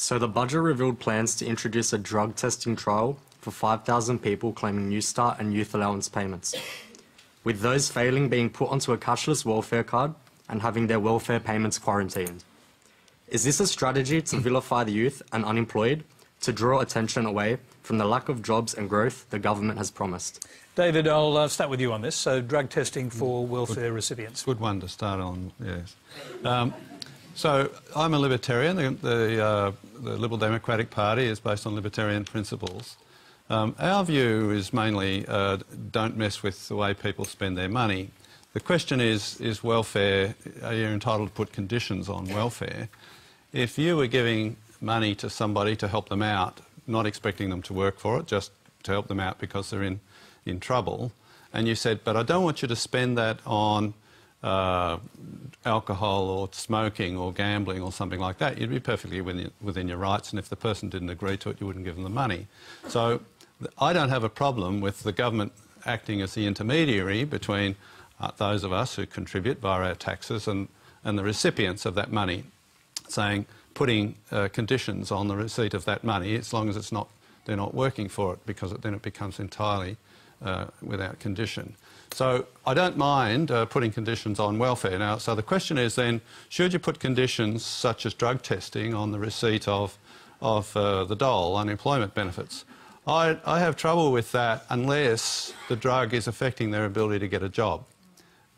So the budget revealed plans to introduce a drug testing trial for 5,000 people claiming New Start and youth allowance payments, with those failing being put onto a cashless welfare card and having their welfare payments quarantined. Is this a strategy to vilify the youth and unemployed, to draw attention away from the lack of jobs and growth the government has promised? David, I'll start with you on this. So, drug testing for welfare recipients. Good one to start on, yes. So, I'm a libertarian. The Liberal Democratic Party is based on libertarian principles. Our view is mainly don't mess with the way people spend their money. The question is welfare, are you entitled to put conditions on welfare? If you were giving money to somebody to help them out, not expecting them to work for it, just to help them out because they're in trouble, and you said, but I don't want you to spend that on alcohol or smoking or gambling or something like that, you'd be perfectly within your rights, and if the person didn't agree to it, you wouldn't give them the money. So I don't have a problem with the government acting as the intermediary between those of us who contribute via our taxes and the recipients of that money, saying, putting conditions on the receipt of that money as long as they're not working for it, because then it becomes entirely without condition. So I don't mind putting conditions on welfare. Now, so the question is then, should you put conditions such as drug testing on the receipt of the dole, unemployment benefits? I have trouble with that unless the drug is affecting their ability to get a job.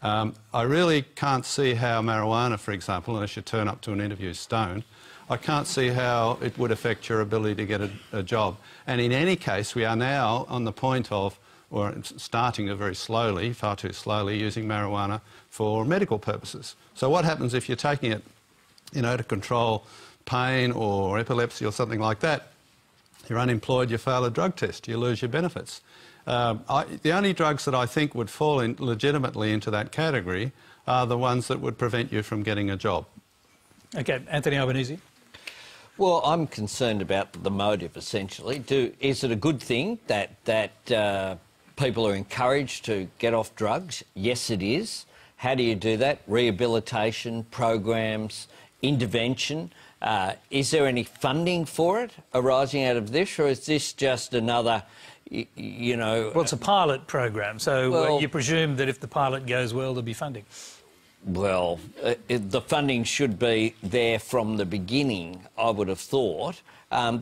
I really can't see how marijuana, for example, unless you turn up to an interview stoned, I can't see how it would affect your ability to get a job. And in any case, we are now on the point of, or starting very slowly, far too slowly, using marijuana for medical purposes. So what happens if you're taking it, to control pain or epilepsy or something like that? You're unemployed, you fail a drug test, you lose your benefits. The only drugs that I think would fall legitimately into that category are the ones that would prevent you from getting a job. OK, Anthony Albanese. Well, I'm concerned about the motive, essentially. Is it a good thing that people are encouraged to get off drugs? Yes, it is. How do you do that? Rehabilitation, programs, intervention. Is there any funding for it arising out of this, or is this just another, Well, it's a pilot program, so you presume that if the pilot goes well, there'll be funding. Well, the funding should be there from the beginning, I would have thought.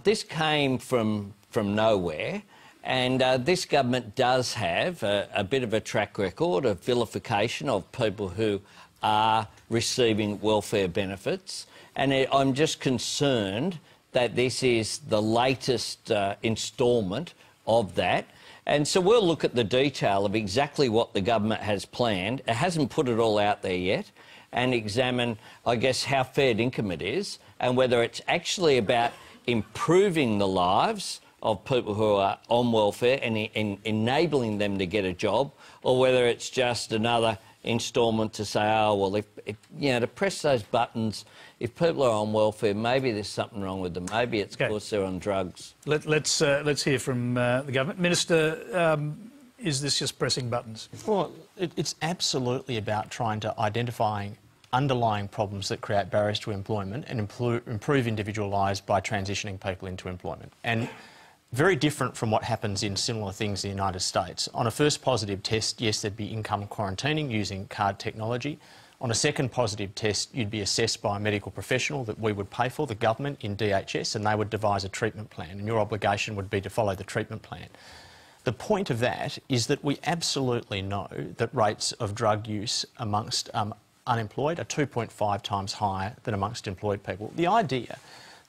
This came from nowhere, and this government does have a bit of a track record of vilification of people who are receiving welfare benefits, and I'm just concerned that this is the latest instalment of that. And so we'll look at the detail of exactly what the government has planned. It hasn't put it all out there yet, and examine, I guess, how fair income it is and whether it's actually about improving the lives of people who are on welfare and enabling them to get a job, or whether it's just another instalment to say, oh, well, if to press those buttons, if people are on welfare, maybe there's something wrong with them. Maybe it's because they're on drugs. Let's hear from the government. Minister, is this just pressing buttons? Well, it's absolutely about trying to identifying underlying problems that create barriers to employment and improve individual lives by transitioning people into employment. And very different from what happens in similar things in the United States. On a first positive test, yes, there'd be income quarantining using card technology. On a second positive test, you'd be assessed by a medical professional that we would pay for, the government, in DHS, and they would devise a treatment plan, and your obligation would be to follow the treatment plan. The point of that is that we absolutely know that rates of drug use amongst unemployed are 2.5 times higher than amongst employed people. The idea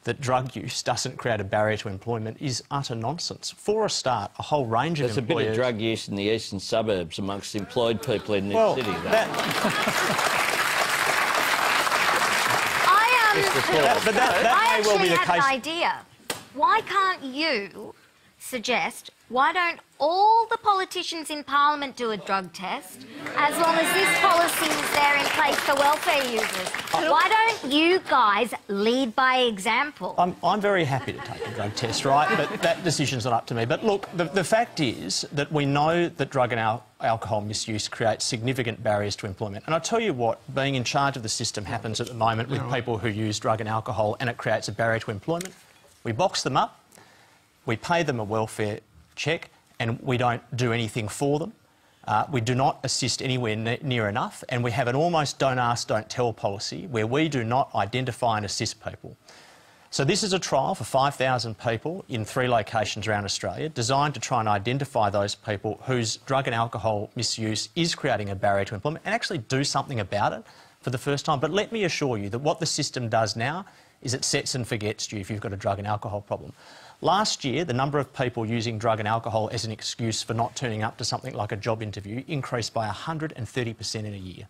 that drug use doesn't create a barrier to employment is utter nonsense. For a start, a whole range of employers... There's a bit of drug use in the eastern suburbs amongst employed people in this city, though. That may well be the case. I actually had an idea. Why can't you suggest Why don't all the politicians in Parliament do a drug test, as long as this policy is there in place for welfare users? Why don't you guys lead by example? I'm very happy to take a drug test, right? But that decision's not up to me. But look, the fact is that we know that drug and alcohol misuse creates significant barriers to employment. And I tell you what, being in charge of the system happens at the moment with people who use drug and alcohol, and it creates a barrier to employment. We box them up, we pay them a welfare check, and we don't do anything for them. We do not assist anywhere near enough, and we have an almost don't ask, don't tell policy where we do not identify and assist people. So this is a trial for 5,000 people in 3 locations around Australia, designed to try and identify those people whose drug and alcohol misuse is creating a barrier to employment, and actually do something about it for the first time. But let me assure you that what the system does now is it sets and forgets you if you've got a drug and alcohol problem. Last year, the number of people using drug and alcohol as an excuse for not turning up to something like a job interview increased by 130% in a year.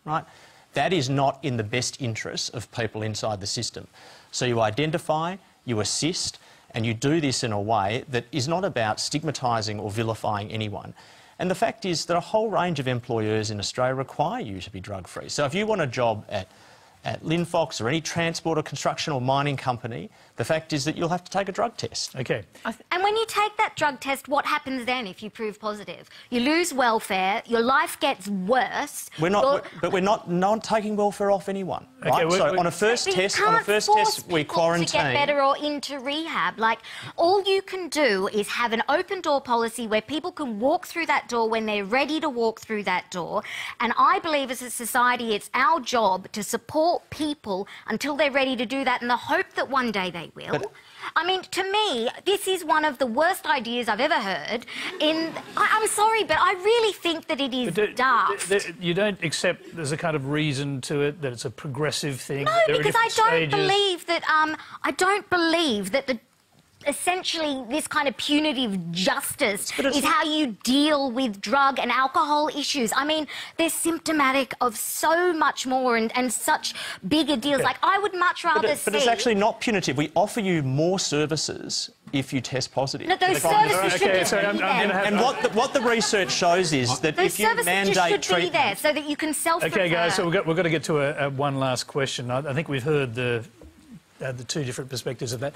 Right? That is not in the best interests of people inside the system. So you identify, you assist, and you do this in a way that is not about stigmatising or vilifying anyone. And the fact is that a whole range of employers in Australia require you to be drug-free. So if you want a job at Linfox or any transport or construction or mining company, the fact is that you'll have to take a drug test. OK. And when you take that drug test, what happens then if you prove positive? You lose welfare, your life gets worse. We're not taking welfare off anyone, right? Okay, so on a first test, we quarantine. To get better or into rehab. Like, all you can do is have an open door policy where people can walk through that door when they're ready to walk through that door. And I believe as a society, it's our job to support people until they're ready to do that, in the hope that one day they will. I mean, to me, this is one of the worst ideas I've ever heard. I'm sorry, but I really think that it is daft. You don't accept there's a kind of reason to it, that it's a progressive thing? No, because I don't believe that essentially this kind of punitive justice is how you deal with drug and alcohol issues. I mean, they're symptomatic of so much more and such bigger deals. Like, I would much rather see... But it's actually not punitive. We offer you more services if you test positive. No, those services should be And what the research shows is that if you mandate treatment... should be there so that you can self-refer. OK, guys, so we've got to get to one last question. I think we've heard the 2 different perspectives of that.